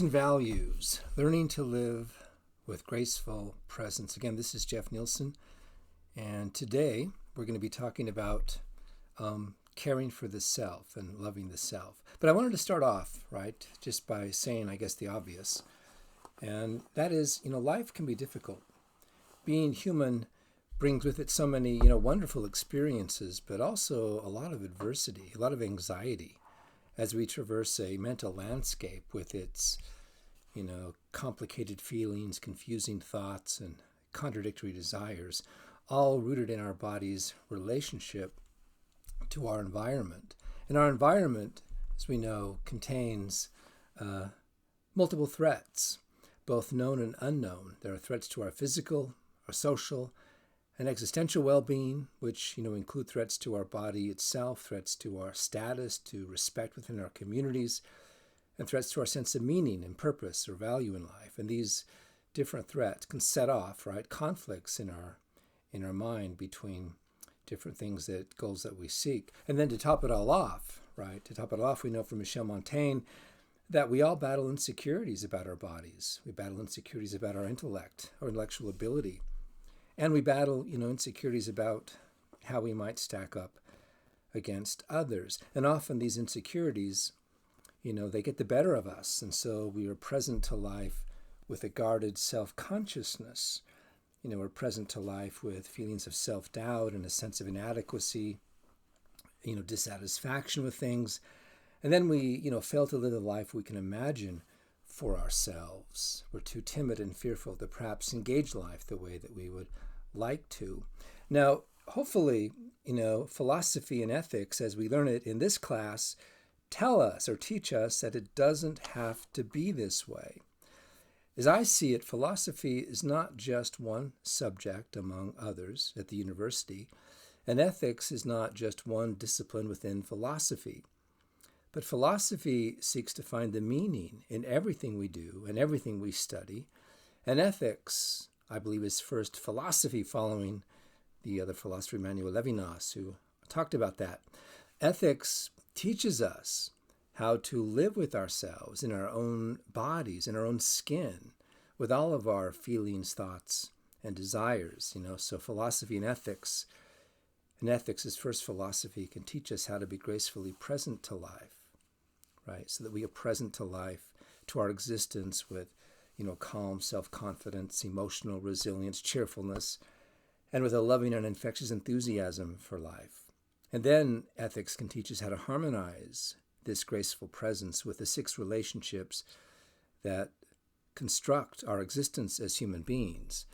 And values, learning to live with graceful presence. Again, this is Jeff Nielsen, and today we're going to be talking about caring for the self and loving the self. But I wanted to start off, right, just by saying, I guess, the obvious, and that is, life can be difficult. Being human brings with it so many, wonderful experiences, but also a lot of adversity, a lot of anxiety as we traverse a mental landscape with its, complicated feelings, confusing thoughts, and contradictory desires, all rooted in our body's relationship to our environment. And our environment, as we know, contains multiple threats, both known and unknown. There are threats to our physical, our social, and existential well-being, which include threats to our body itself, threats to our status, to respect within our communities, and threats to our sense of meaning and purpose or value in life. And these different threats can set off, conflicts in our mind between different things, goals that we seek. And then to top it all off, we know from Michel Montaigne that we all battle insecurities about our bodies. We battle insecurities about our intellect, our intellectual ability. And we battle, insecurities about how we might stack up against others. And often these insecurities, they get the better of us. And so we are present to life with a guarded self-consciousness. We're present to life with feelings of self-doubt and a sense of inadequacy, dissatisfaction with things. And then we, fail to live the life we can imagine for ourselves. We're too timid and fearful to perhaps engage life the way that we would like to. Now, hopefully, philosophy and ethics, as we learn it in this class, tell us or teach us that it doesn't have to be this way. As I see it, philosophy is not just one subject among others at the university, and ethics is not just one discipline within philosophy. But philosophy seeks to find the meaning in everything we do and everything we study. And ethics, I believe, is first philosophy, following the other philosopher, Emmanuel Levinas, who talked about that. Ethics teaches us how to live with ourselves in our own bodies, in our own skin, with all of our feelings, thoughts, and desires. So philosophy and ethics is first philosophy, can teach us how to be gracefully present to life. So that we are present to life, to our existence with, calm self-confidence, emotional resilience, cheerfulness, and with a loving and infectious enthusiasm for life. And then ethics can teach us how to harmonize this graceful presence with the 6 relationships that construct our existence as human beings.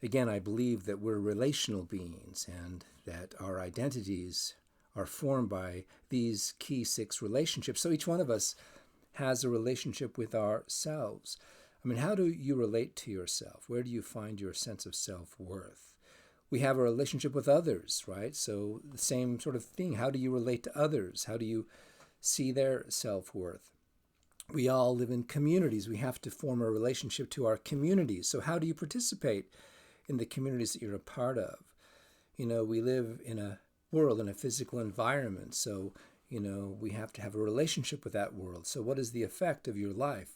Again, I believe that we're relational beings and that our identities are formed by these key 6 relationships. So each one of us has a relationship with ourselves. How do you relate to yourself? Where do you find your sense of self-worth? We have a relationship with others, So the same sort of thing. How do you relate to others? How do you see their self-worth? We all live in communities. We have to form a relationship to our communities. So how do you participate in the communities that you're a part of? We live in a world, in a physical environment. So, we have to have a relationship with that world. So what is the effect of your life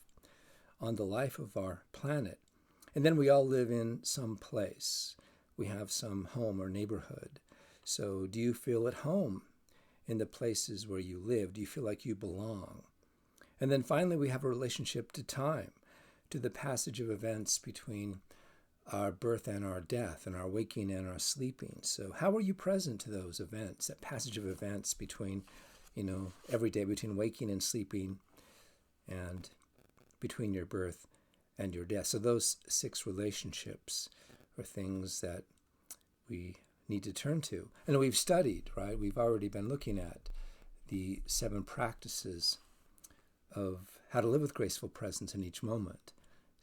on the life of our planet? And then we all live in some place. We have some home or neighborhood. So do you feel at home in the places where you live? Do you feel like you belong? And then finally, we have a relationship to time, to the passage of events between our birth and our death, and our waking and our sleeping. So how are you present to those events, that passage of events between, every day, between waking and sleeping, and between your birth and your death? So those 6 relationships are things that we need to turn to. And we've studied, We've already been looking at the 7 practices of how to live with graceful presence in each moment.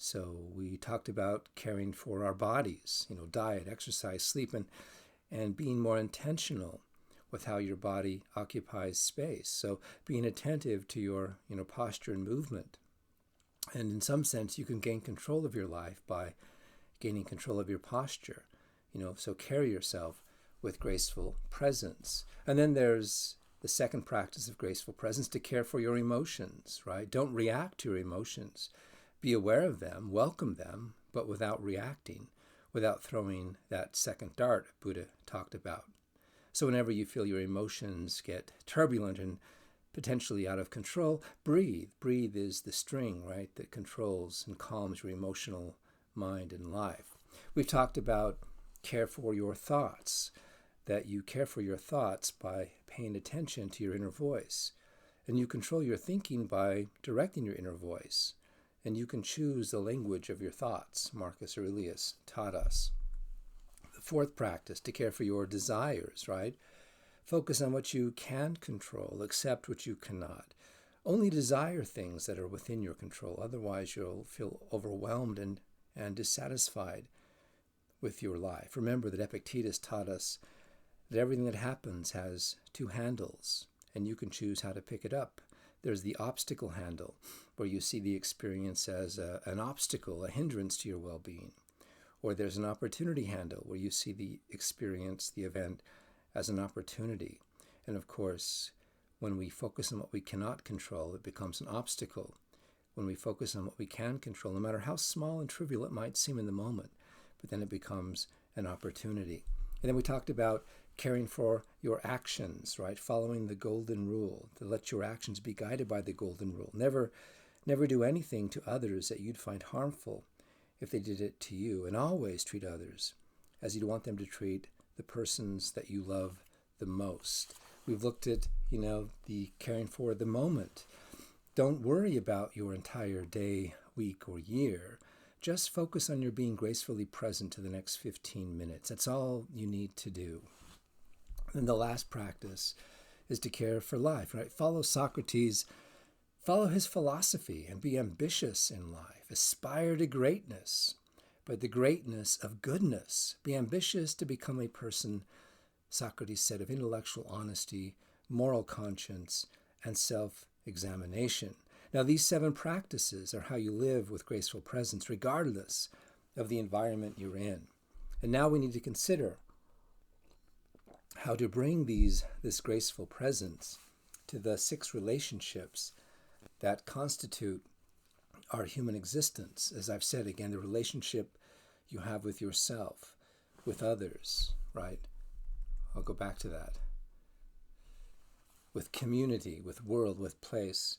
So we talked about caring for our bodies, diet, exercise, sleep, and being more intentional with how your body occupies space. So being attentive to your, posture and movement. And in some sense, you can gain control of your life by gaining control of your posture. So carry yourself with graceful presence. And then there's the second practice of graceful presence, to care for your emotions, right? Don't react to your emotions. Be aware of them, welcome them, but without reacting, without throwing that second dart Buddha talked about. So whenever you feel your emotions get turbulent and potentially out of control, breathe. Breathe is the string, right, that controls and calms your emotional mind and life. We've talked about care for your thoughts, that you care for your thoughts by paying attention to your inner voice. And you control your thinking by directing your inner voice. And you can choose the language of your thoughts, Marcus Aurelius taught us. The fourth practice, to care for your desires, right? Focus on what you can control, accept what you cannot. Only desire things that are within your control. Otherwise, you'll feel overwhelmed and dissatisfied with your life. Remember that Epictetus taught us that everything that happens has two handles, and you can choose how to pick it up. There's the obstacle handle, where you see the experience as an obstacle, a hindrance to your well-being. Or there's an opportunity handle, where you see the experience, the event, as an opportunity. And of course, when we focus on what we cannot control, it becomes an obstacle. When we focus on what we can control, no matter how small and trivial it might seem in the moment, but then it becomes an opportunity. And then we talked about caring for your actions, right? Following the golden rule, to let your actions be guided by the golden rule. Never do anything to others that you'd find harmful if they did it to you, and always treat others as you'd want them to treat the persons that you love the most. We've looked at, the caring for the moment. Don't worry about your entire day, week, or year. Just focus on your being gracefully present to the next 15 minutes. That's all you need to do. And the last practice is to care for life, right? Follow Socrates, follow his philosophy, and be ambitious in life. Aspire to greatness, but the greatness of goodness. Be ambitious to become a person, Socrates said, of intellectual honesty, moral conscience, and self-examination. Now, these 7 practices are how you live with graceful presence, regardless of the environment you're in. And now we need to consider how to bring this graceful presence to the 6 relationships that constitute our human existence. As I've said again, the relationship you have with yourself, with others, right? I'll go back to that. With community, with world, with place,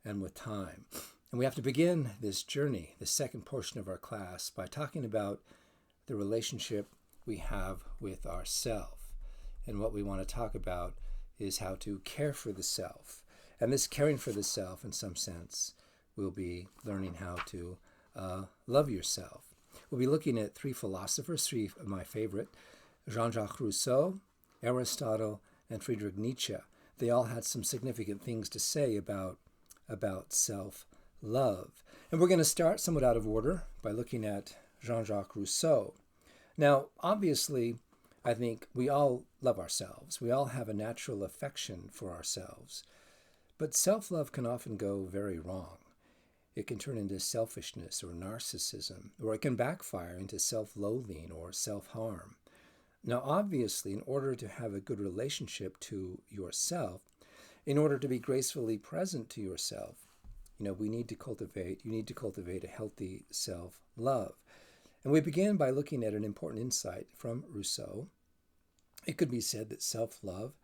and with time. And we have to begin this journey, the second portion of our class, by talking about the relationship we have with ourself. And what we want to talk about is how to care for the self. And this caring for the self, in some sense, will be learning how to love yourself. We'll be looking at 3 philosophers, 3 of my favorite, Jean-Jacques Rousseau, Aristotle, and Friedrich Nietzsche. They all had some significant things to say about self-love. And we're going to start somewhat out of order by looking at Jean-Jacques Rousseau. Now, obviously, I think we all love ourselves. We all have a natural affection for ourselves. But self-love can often go very wrong. It can turn into selfishness or narcissism, or it can backfire into self-loathing or self-harm. Now, obviously, in order to have a good relationship to yourself, in order to be gracefully present to yourself, you need to cultivate a healthy self-love. And we begin by looking at an important insight from Rousseau. It could be said that self-love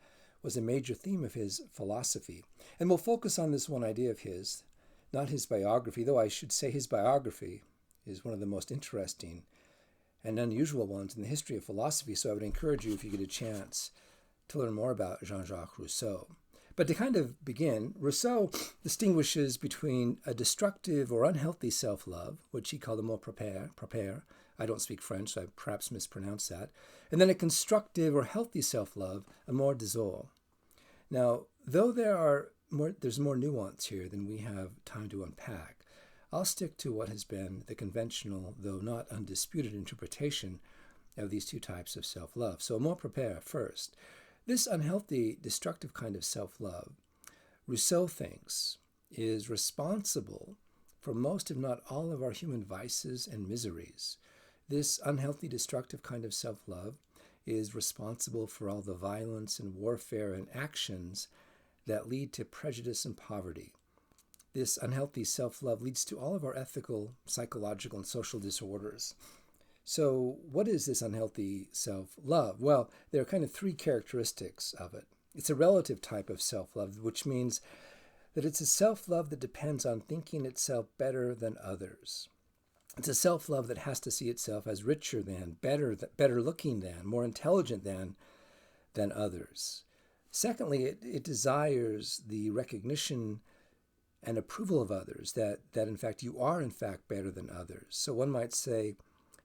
was a major theme of his philosophy. And we'll focus on this one idea of his, not his biography, though I should say his biography is one of the most interesting and unusual ones in the history of philosophy. So I would encourage you, if you get a chance, to learn more about Jean-Jacques Rousseau. But to kind of begin, Rousseau distinguishes between a destructive or unhealthy self-love, which he called amour propre. I don't speak French, so I perhaps mispronounced that. And then a constructive or healthy self-love, amour disor. Now, though there's more nuance here than we have time to unpack, I'll stick to what has been the conventional, though not undisputed, interpretation of these 2 types of self-love. So amour propre first. This unhealthy, destructive kind of self-love, Rousseau thinks, is responsible for most, if not all, of our human vices and miseries. This unhealthy, destructive kind of self-love is responsible for all the violence and warfare and actions that lead to prejudice and poverty. This unhealthy self-love leads to all of our ethical, psychological, and social disorders. So what is this unhealthy self-love? Well, there are kind of three characteristics of it. It's a relative type of self-love, which means that it's a self-love that depends on thinking itself better than others. It's a self-love that has to see itself as richer than, better looking than, more intelligent than others. Secondly, it desires the recognition and approval of others, that in fact you are in fact better than others. So one might say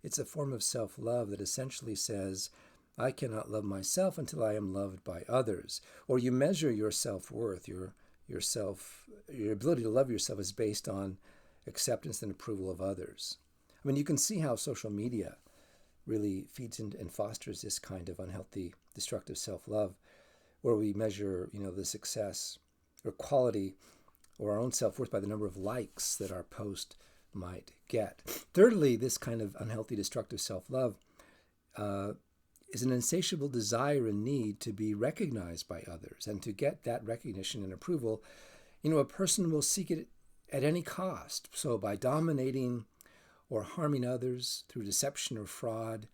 it's a form of self-love that essentially says, I cannot love myself until I am loved by others. Or you measure your self-worth, your ability to love yourself is based on acceptance and approval of others. I mean, you can see how social media really feeds and fosters this kind of unhealthy, destructive self-love, where we measure, the success or quality or our own self-worth by the number of likes that our post might get. Thirdly, this kind of unhealthy, destructive self-love is an insatiable desire and need to be recognized by others. And to get that recognition and approval, a person will seek it at any cost. So by dominating or harming others through deception or fraud,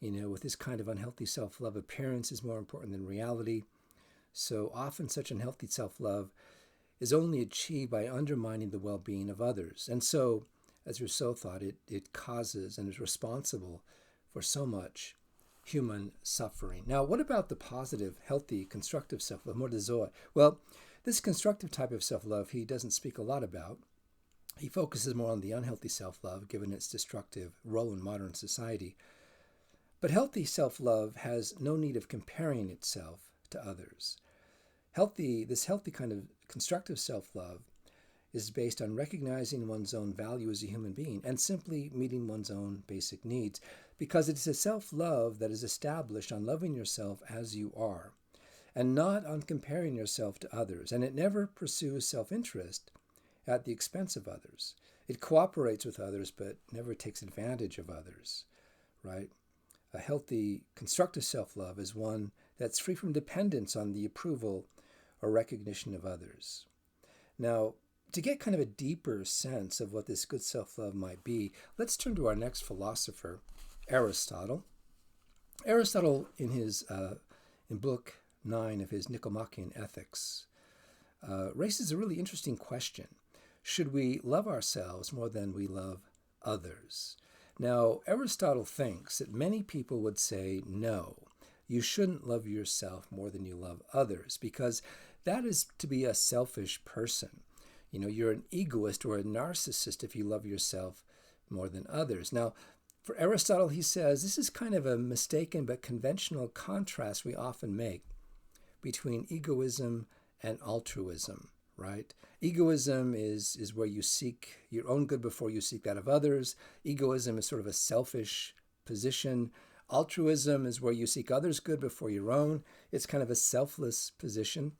with this kind of unhealthy self-love, appearance is more important than reality. So often such unhealthy self-love is only achieved by undermining the well-being of others. And so, as Rousseau thought, it causes and is responsible for so much human suffering. Now, what about the positive, healthy, constructive self-love, more de Zoe? Well, this constructive type of self-love he doesn't speak a lot about. He focuses more on the unhealthy self-love, given its destructive role in modern society. But healthy self-love has no need of comparing itself to others. This healthy kind of constructive self-love is based on recognizing one's own value as a human being and simply meeting one's own basic needs, because it's a self-love that is established on loving yourself as you are and not on comparing yourself to others. And it never pursues self-interest at the expense of others. It cooperates with others but never takes advantage of others, right? A healthy constructive self-love is one that's free from dependence on the approval or recognition of others. Now, to get kind of a deeper sense of what this good self-love might be, let's turn to our next philosopher, Aristotle. Aristotle, in book 9 of his Nicomachean Ethics, raises a really interesting question. Should we love ourselves more than we love others? Now, Aristotle thinks that many people would say, no, you shouldn't love yourself more than you love others, because that is to be a selfish person. You're an egoist or a narcissist if you love yourself more than others. Now, for Aristotle, he says this is kind of a mistaken but conventional contrast we often make between egoism and altruism, right? Egoism is where you seek your own good before you seek that of others. Egoism is sort of a selfish position. Altruism is where you seek others' good before your own. It's kind of a selfless position.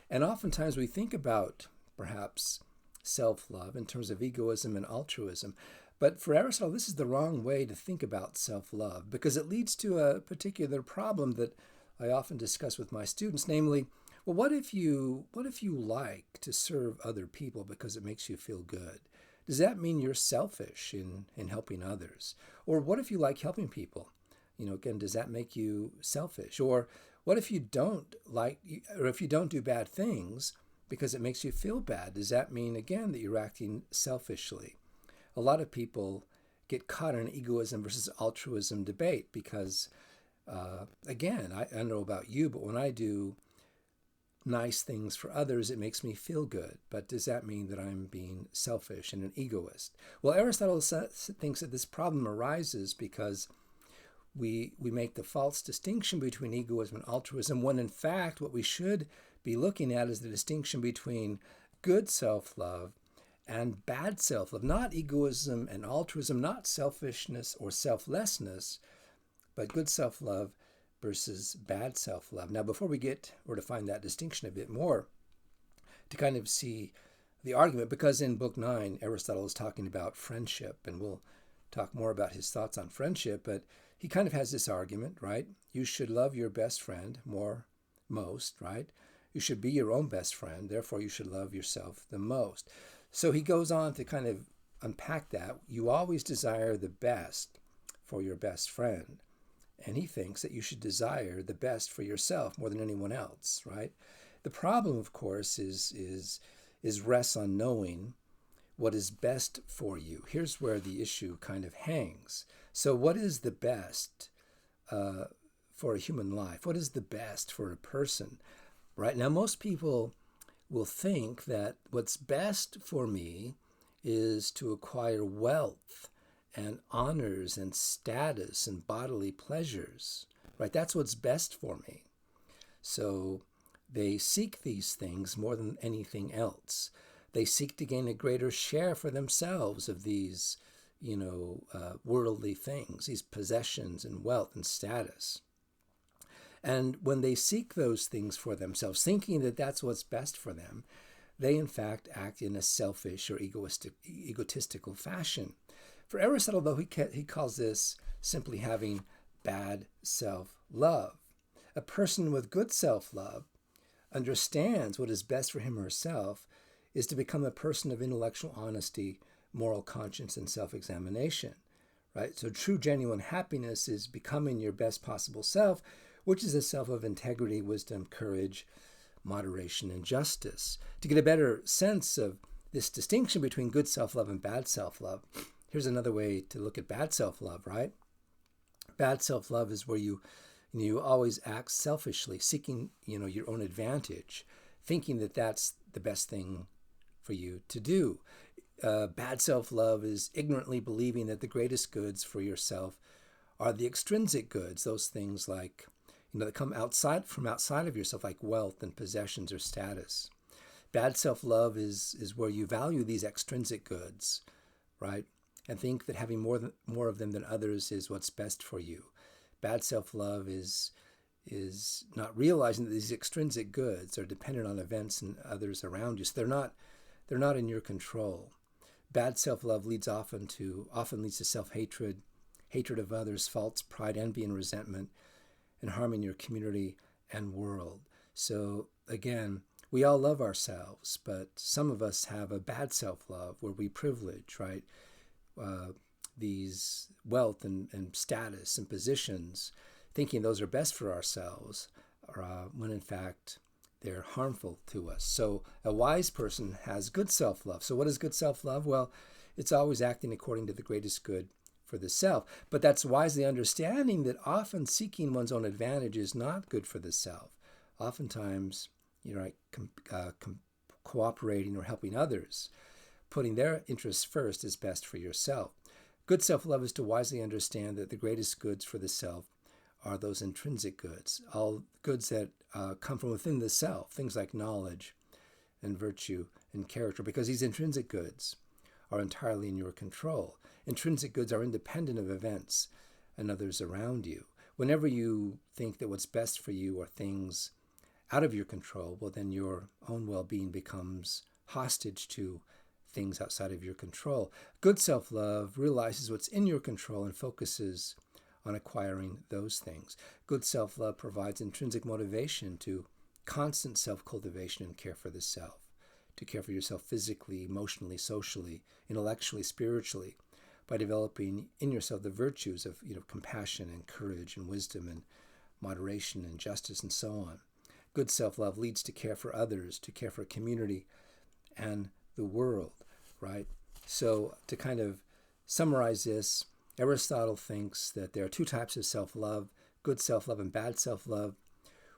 And oftentimes we think about, perhaps, self-love in terms of egoism and altruism. But for Aristotle, this is the wrong way to think about self-love, because it leads to a particular problem that I often discuss with my students, namely, well, what if you like to serve other people because it makes you feel good? Does that mean you're selfish in helping others? Or what if you like helping people? Again, does that make you selfish? Or what if you don't do bad things because it makes you feel bad? Does that mean, again, that you're acting selfishly? A lot of people get caught in an egoism versus altruism debate because, again, I don't know about you, but when I do nice things for others, it makes me feel good. But does that mean that I'm being selfish and an egoist? Well, Aristotle thinks that this problem arises because we make the false distinction between egoism and altruism, when in fact what we should be looking at is the distinction between good self-love and bad self-love. Not egoism and altruism, not selfishness or selflessness, but good self-love versus bad self-love. Now, before we get or define that distinction a bit more, to kind of see the argument, because in Book 9, Aristotle is talking about friendship, and we'll talk more about his thoughts on friendship, but he kind of has this argument, right? You should love your best friend most, right? You should be your own best friend, therefore you should love yourself the most. So he goes on to kind of unpack that. You always desire the best for your best friend. And he thinks that you should desire the best for yourself more than anyone else, right? The problem, of course, is rests on knowing what is best for you. Here's where the issue kind of hangs. So what is the best for a human life? What is the best for a person? Right now, most people will think that what's best for me is to acquire wealth and honors and status and bodily pleasures, right? That's what's best for me. So they seek these things more than anything else. They seek to gain a greater share for themselves of these, worldly things, these possessions and wealth and status. And when they seek those things for themselves, thinking that that's what's best for them, they in fact act in a selfish or egotistical fashion. For Aristotle, though, he calls this simply having bad self-love. A person with good self-love understands what is best for him or herself is to become a person of intellectual honesty, moral conscience, and self-examination, right? So true, genuine happiness is becoming your best possible self, which is a self of integrity, wisdom, courage, moderation, and justice. To get a better sense of this distinction between good self-love and bad self-love, here's another way to look at bad self-love, right? Bad self-love is where you always act selfishly, seeking, your own advantage, thinking that that's the best thing for you to do. Bad self-love is ignorantly believing that the greatest goods for yourself are the extrinsic goods, those things like, that come outside of yourself, like wealth and possessions or status. Bad self-love is where you value these extrinsic goods, right? And think that having more of them than others is what's best for you. Bad self-love is not realizing that these extrinsic goods are dependent on events and others around you. So they're not in your control. Bad self-love often leads to self-hatred, hatred of others, false pride, envy, and resentment, and harming your community and world. So again, we all love ourselves, but some of us have a bad self-love where we privilege, right? These wealth and status and positions, thinking those are best for ourselves, when in fact they're harmful to us. So a wise person has good self-love. So what is good self-love? Well, it's always acting according to the greatest good for the self. But that's wisely understanding that often seeking one's own advantage is not good for the self. Oftentimes, cooperating or helping others, putting their interests first is best for yourself. Good self-love is to wisely understand that the greatest goods for the self are those intrinsic goods, all goods that come from within the self, things like knowledge and virtue and character, because these intrinsic goods are entirely in your control. Intrinsic goods are independent of events and others around you. Whenever you think that what's best for you are things out of your control, well, then your own well-being becomes hostage to things outside of your control. Good self-love realizes what's in your control and focuses on acquiring those things. Good self-love provides intrinsic motivation to constant self-cultivation and care for the self, to care for yourself physically, emotionally, socially, intellectually, spiritually, by developing in yourself the virtues of compassion and courage and wisdom and moderation and justice and so on. Good self-love leads to care for others, to care for community and the world, right? So to kind of summarize this, Aristotle thinks that there are two types of self-love, good self-love and bad self-love.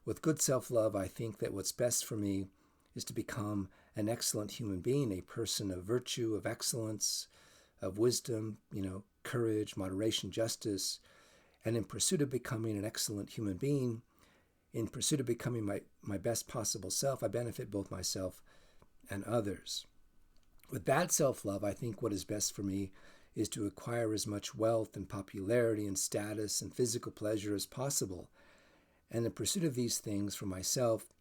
With good self-love, I think that what's best for me is to become an excellent human being, a person of virtue, of excellence, of wisdom, courage, moderation, justice. And in pursuit of becoming an excellent human being, in pursuit of becoming my best possible self, I benefit both myself and others. With bad self-love, I think what is best for me is to acquire as much wealth and popularity and status and physical pleasure as possible. And in pursuit of these things for myself,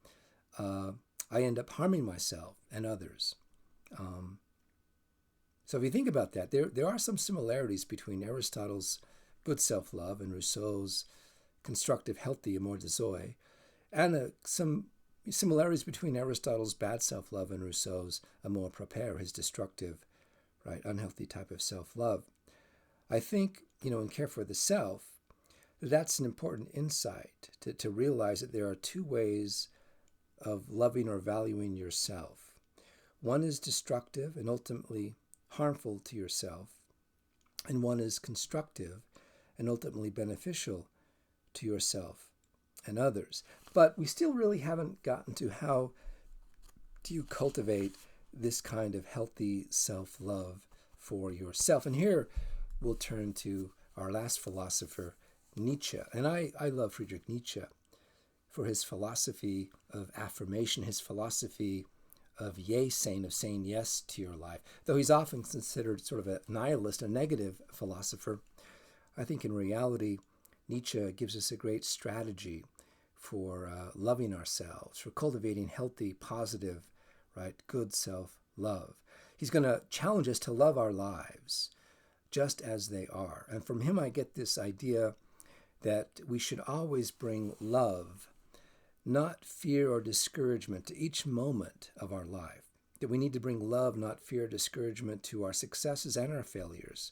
I end up harming myself and others. So if you think about that, there are some similarities between Aristotle's good self-love and Rousseau's constructive, healthy amour de soi, and some similarities between Aristotle's bad self-love and Rousseau's amour propre, his destructive, right, unhealthy type of self-love. I think, in Care for the Self, that's an important insight to realize that there are two ways of loving or valuing yourself. One is destructive and ultimately harmful to yourself, and one is constructive and ultimately beneficial to yourself and others. But we still really haven't gotten to how do you cultivate this kind of healthy self-love for yourself. And here we'll turn to our last philosopher, Nietzsche. And I love Friedrich Nietzsche for his philosophy of affirmation, his philosophy of yay saying, of saying yes to your life. Though he's often considered sort of a nihilist, a negative philosopher, I think in reality, Nietzsche gives us a great strategy for loving ourselves, for cultivating healthy, positive, right, good self-love. He's going to challenge us to love our lives just as they are. And from him I get this idea that we should always bring love, not fear or discouragement, to each moment of our life. That we need to bring love, not fear or discouragement, to our successes and our failures,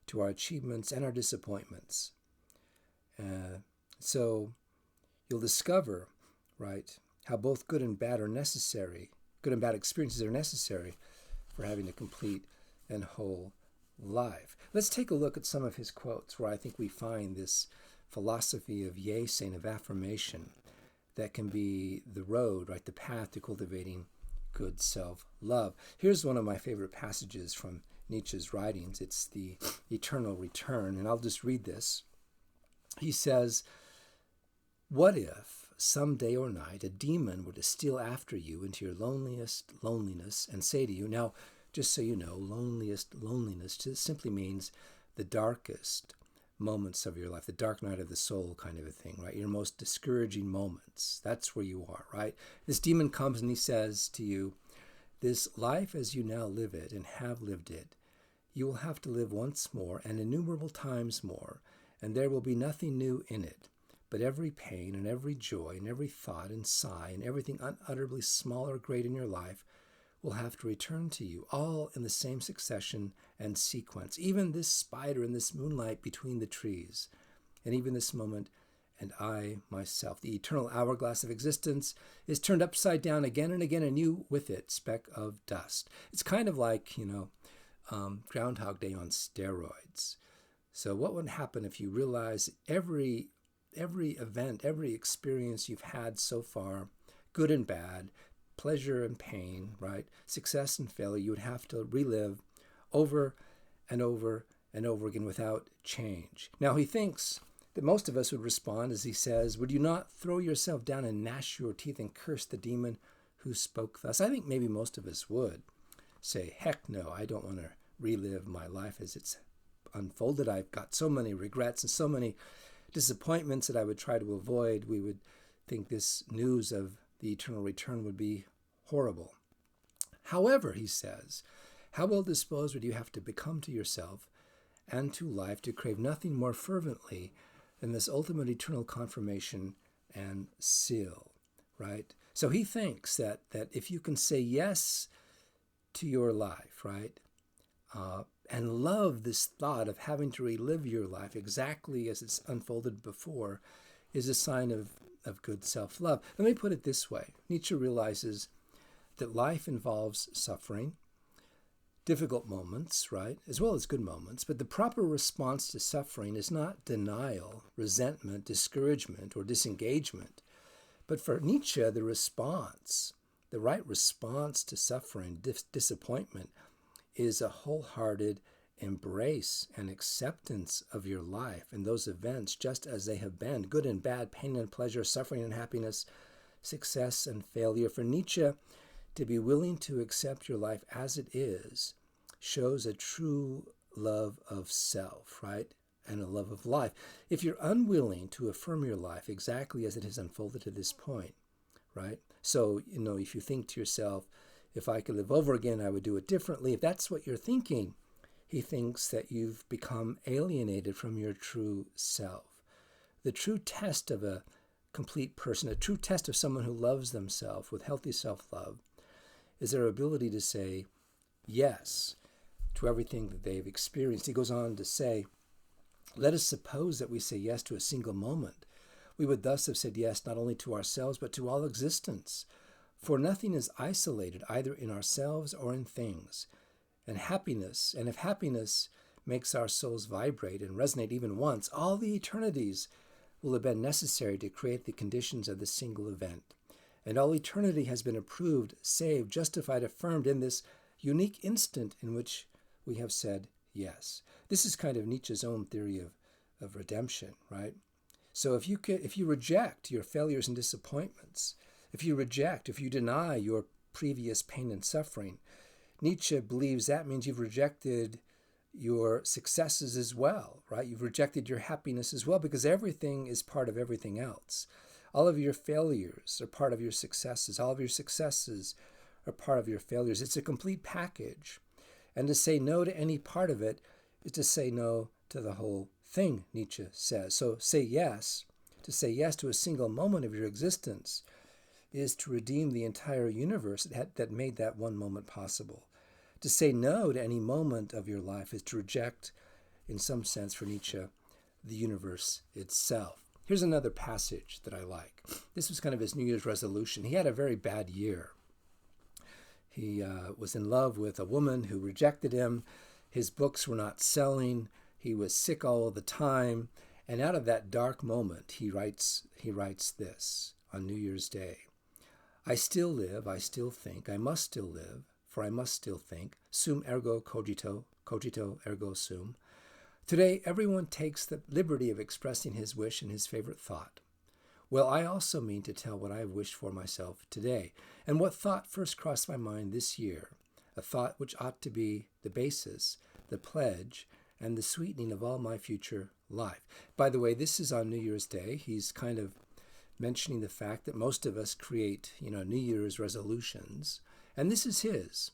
to our achievements and our disappointments. So you'll discover, right, how both good and bad are necessary, good and bad experiences are necessary for having a complete and whole life. Let's take a look at some of his quotes where I think we find this philosophy of yay saying, of affirmation, that can be the road, right, the path to cultivating good self-love. Here's one of my favorite passages from Nietzsche's writings. It's the eternal return, and I'll just read this. He says, "What if some day or night a demon were to steal after you into your loneliest loneliness and say to you," now, just so you know, loneliest loneliness just simply means the darkest moments of your life, the dark night of the soul kind of a thing, right? Your most discouraging moments. That's where you are, right? This demon comes and he says to you, "This life as you now live it and have lived it, you will have to live once more and innumerable times more, and there will be nothing new in it. But every pain and every joy and every thought and sigh and everything unutterably small or great in your life will have to return to you, all in the same succession and sequence. Even this spider in this moonlight between the trees, and even this moment, and I myself. The eternal hourglass of existence is turned upside down again and again, and you with it, speck of dust." It's kind of like, Groundhog Day on steroids. So what would happen if you realize every event, every experience you've had so far, good and bad, pleasure and pain, right, success and failure, you would have to relive over and over and over again without change. Now, he thinks that most of us would respond as he says, "Would you not throw yourself down and gnash your teeth and curse the demon who spoke thus?" I think maybe most of us would say, heck no, I don't want to relive my life as it's unfolded. I've got so many regrets and so many disappointments that I would try to avoid. We would think this news of the eternal return would be horrible. However, he says, how well disposed would you have to become to yourself and to life to crave nothing more fervently than this ultimate eternal confirmation and seal, right? So he thinks that if you can say yes to your life, right, and love this thought of having to relive your life exactly as it's unfolded before, is a sign of good self-love. Let me put it this way. Nietzsche realizes that life involves suffering, difficult moments, right, as well as good moments, but the proper response to suffering is not denial, resentment, discouragement, or disengagement. But for Nietzsche, the right response to suffering, disappointment, is a wholehearted embrace and acceptance of your life and those events just as they have been, good and bad, pain and pleasure, suffering and happiness, success and failure. For Nietzsche, to be willing to accept your life as it is shows a true love of self, right, and a love of life. If you're unwilling to affirm your life exactly as it has unfolded to this point, right, so, if you think to yourself, if I could live over again, I would do it differently. If that's what you're thinking, he thinks that you've become alienated from your true self. The true test of a complete person, a true test of someone who loves themselves with healthy self-love, is their ability to say yes to everything that they've experienced. He goes on to say, let us suppose that we say yes to a single moment. We would thus have said yes not only to ourselves, but to all existence. For nothing is isolated either in ourselves or in things. And if happiness makes our souls vibrate and resonate even once, all the eternities will have been necessary to create the conditions of this single event. And all eternity has been approved, saved, justified, affirmed in this unique instant in which we have said yes. This is kind of Nietzsche's own theory of redemption, right? So if you reject your failures and disappointments, if you deny your previous pain and suffering, Nietzsche believes that means you've rejected your successes as well, right? You've rejected your happiness as well, because everything is part of everything else. All of your failures are part of your successes. All of your successes are part of your failures. It's a complete package. And to say no to any part of it is to say no to the whole thing, Nietzsche says. So say yes. To say yes to a single moment of your existence is to redeem the entire universe that made that one moment possible. To say no to any moment of your life is to reject, in some sense for Nietzsche, the universe itself. Here's another passage that I like. This was kind of his New Year's resolution. He had a very bad year. He was in love with a woman who rejected him. His books were not selling. He was sick all the time. And out of that dark moment, he writes this on New Year's Day. I still live, I still think, I must still live, for I must still think. Sum ergo cogito, cogito ergo sum. Today, everyone takes the liberty of expressing his wish and his favorite thought. Well, I also mean to tell what I have wished for myself today, and what thought first crossed my mind this year, a thought which ought to be the basis, the pledge, and the sweetening of all my future life. By the way, this is on New Year's Day. He's kind of mentioning the fact that most of us create, New Year's resolutions, and this is his.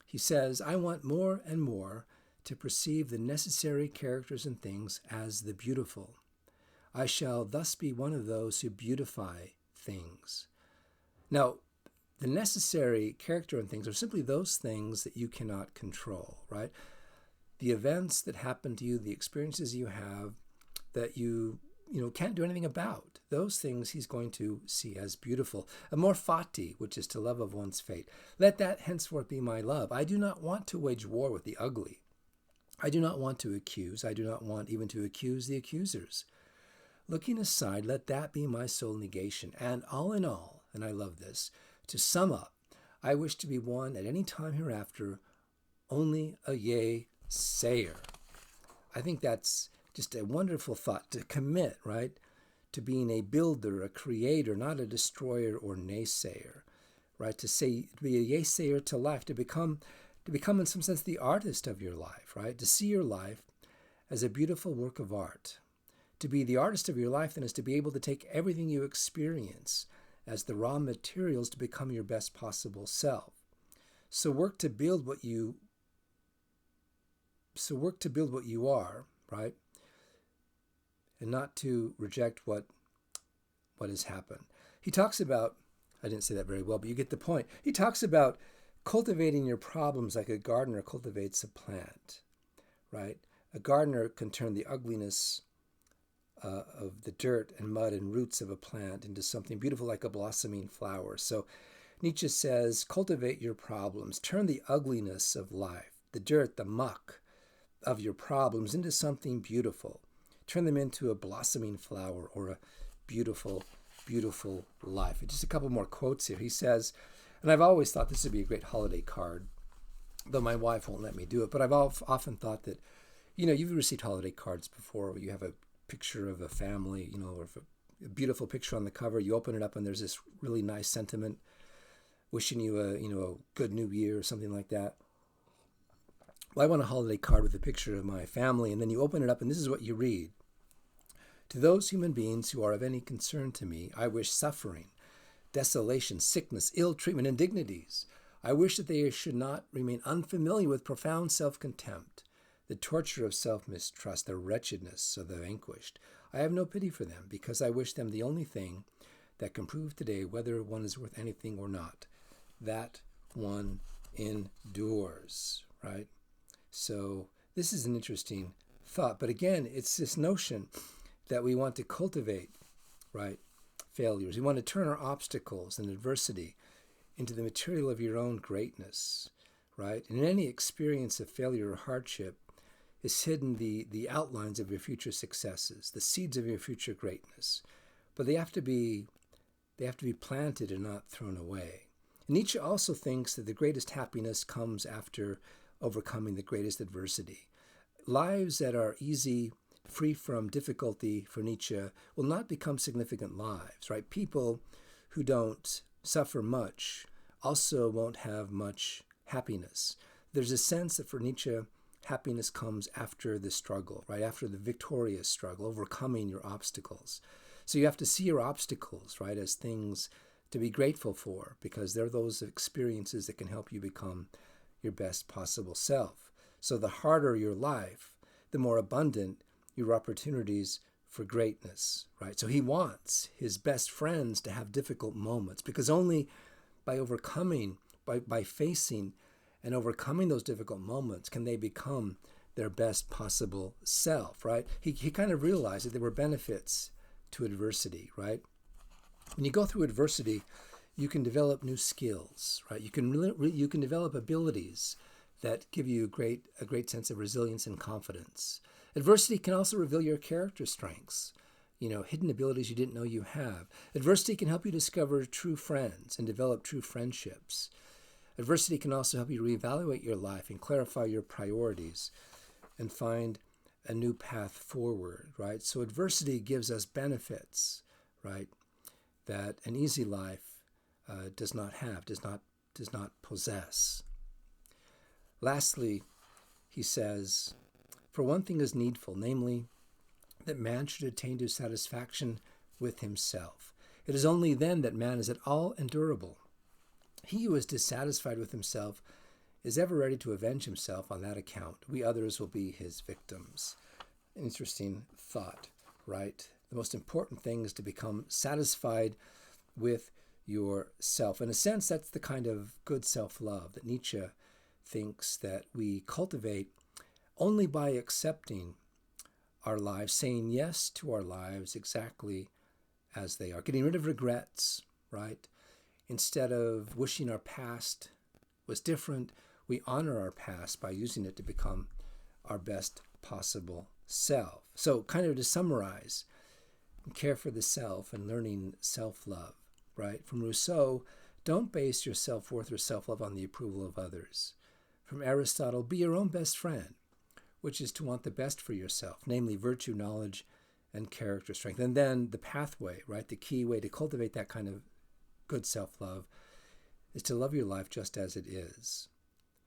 He says, I want more and more to perceive the necessary characters and things as the beautiful. I shall thus be one of those who beautify things. Now, the necessary character and things are simply those things that you cannot control, right? The events that happen to you, the experiences you have that you can't do anything about. Those things he's going to see as beautiful. Amor fati, which is to love of one's fate. Let that henceforth be my love. I do not want to wage war with the ugly. I do not want to accuse. I do not want even to accuse the accusers. Looking aside, let that be my sole negation. And all in all, and I love this, to sum up, I wish to be one at any time hereafter, only a yea sayer. I think that's just a wonderful thought, to commit, right, to being a builder, a creator, not a destroyer or naysayer, right, to be a yea sayer to life, to become in some sense the artist of your life, right, to see your life as a beautiful work of art. To be the artist of your life, then, is to be able to take everything you experience as the raw materials to become your best possible self. So work to build what you are, right? And not to reject what has happened. He talks about, I didn't say that very well, but you get the point. He talks about cultivating your problems like a gardener cultivates a plant, right? A gardener can turn the ugliness of the dirt and mud and roots of a plant into something beautiful like a blossoming flower. So Nietzsche says, cultivate your problems. Turn the ugliness of life, the dirt, the muck of your problems into something beautiful. Turn them into a blossoming flower or a beautiful, beautiful life. And just a couple more quotes here. He says, and I've always thought this would be a great holiday card, though my wife won't let me do it, but I've often thought that, you've received holiday cards before where you have a picture of a family, or a beautiful picture on the cover. You open it up and there's this really nice sentiment wishing you a good new year or something like that. Well, I want a holiday card with a picture of my family, and then you open it up and this is what you read. To those human beings who are of any concern to me, I wish suffering, desolation, sickness, ill treatment, indignities. I wish that they should not remain unfamiliar with profound self-contempt. the torture of self-mistrust, the wretchedness of the vanquished. I have no pity for them, because I wish them the only thing that can prove today whether one is worth anything or not. That one endures, right? So this is an interesting thought. But again, it's this notion that we want to cultivate, right? Failures. We want to turn our obstacles and adversity into the material of your own greatness, right? And in any experience of failure or hardship is hidden the outlines of your future successes, the seeds of your future greatness. But they have to be planted and not thrown away. Nietzsche also thinks that the greatest happiness comes after overcoming the greatest adversity. Lives that are easy, free from difficulty for Nietzsche will not become significant lives, right? People who don't suffer much also won't have much happiness. There's a sense that for Nietzsche, happiness comes after the struggle, right? After the victorious struggle, overcoming your obstacles. So you have to see your obstacles, right, as things to be grateful for, because they're those experiences that can help you become your best possible self. So the harder your life, the more abundant your opportunities for greatness, right? So he wants his best friends to have difficult moments, because only by overcoming, by facing and overcoming those difficult moments can they become their best possible self, right? He kind of realized that there were benefits to adversity, right? When you go through adversity, you can develop new skills, right? You can develop abilities that give you a great sense of resilience and confidence. Adversity can also reveal your character strengths, hidden abilities you didn't know you have. Adversity can help you discover true friends and develop true friendships. Adversity can also help you reevaluate your life and clarify your priorities and find a new path forward, right? So adversity gives us benefits, right, that an easy life does not have, does not possess. Lastly, he says, for one thing is needful, namely, that man should attain to satisfaction with himself. It is only then that man is at all endurable. He who is dissatisfied with himself is ever ready to avenge himself on that account. We others will be his victims. Interesting thought, right? The most important thing is to become satisfied with yourself. In a sense, that's the kind of good self-love that Nietzsche thinks that we cultivate only by accepting our lives, saying yes to our lives exactly as they are, getting rid of regrets, right? Instead of wishing our past was different, we honor our past by using it to become our best possible self. So kind of to summarize, care for the self and learning self-love, right? From Rousseau, don't base your self-worth or self-love on the approval of others. From Aristotle, be your own best friend, which is to want the best for yourself, namely virtue, knowledge, and character strength. And then the pathway, right? The key way to cultivate that kind of good self-love is to love your life just as it is,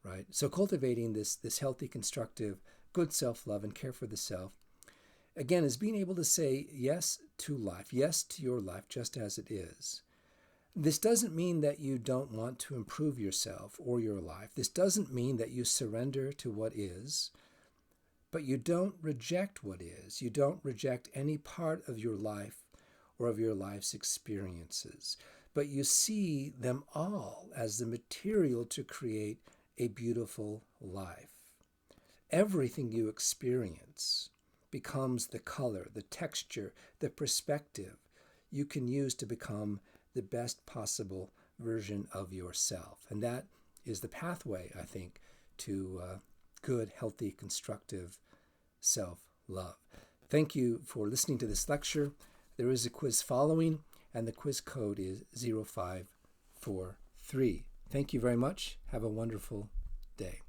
right? So cultivating this healthy, constructive, good self-love and care for the self, again, is being able to say yes to life, yes to your life just as it is. This doesn't mean that you don't want to improve yourself or your life. This doesn't mean that you surrender to what is, but you don't reject what is. You don't reject any part of your life or of your life's experiences, but you see them all as the material to create a beautiful life. Everything you experience becomes the color, the texture, the perspective you can use to become the best possible version of yourself. And that is the pathway, I think, to good, healthy, constructive self-love. Thank you for listening to this lecture. There is a quiz following, and the quiz code is 0543. Thank you very much. Have a wonderful day.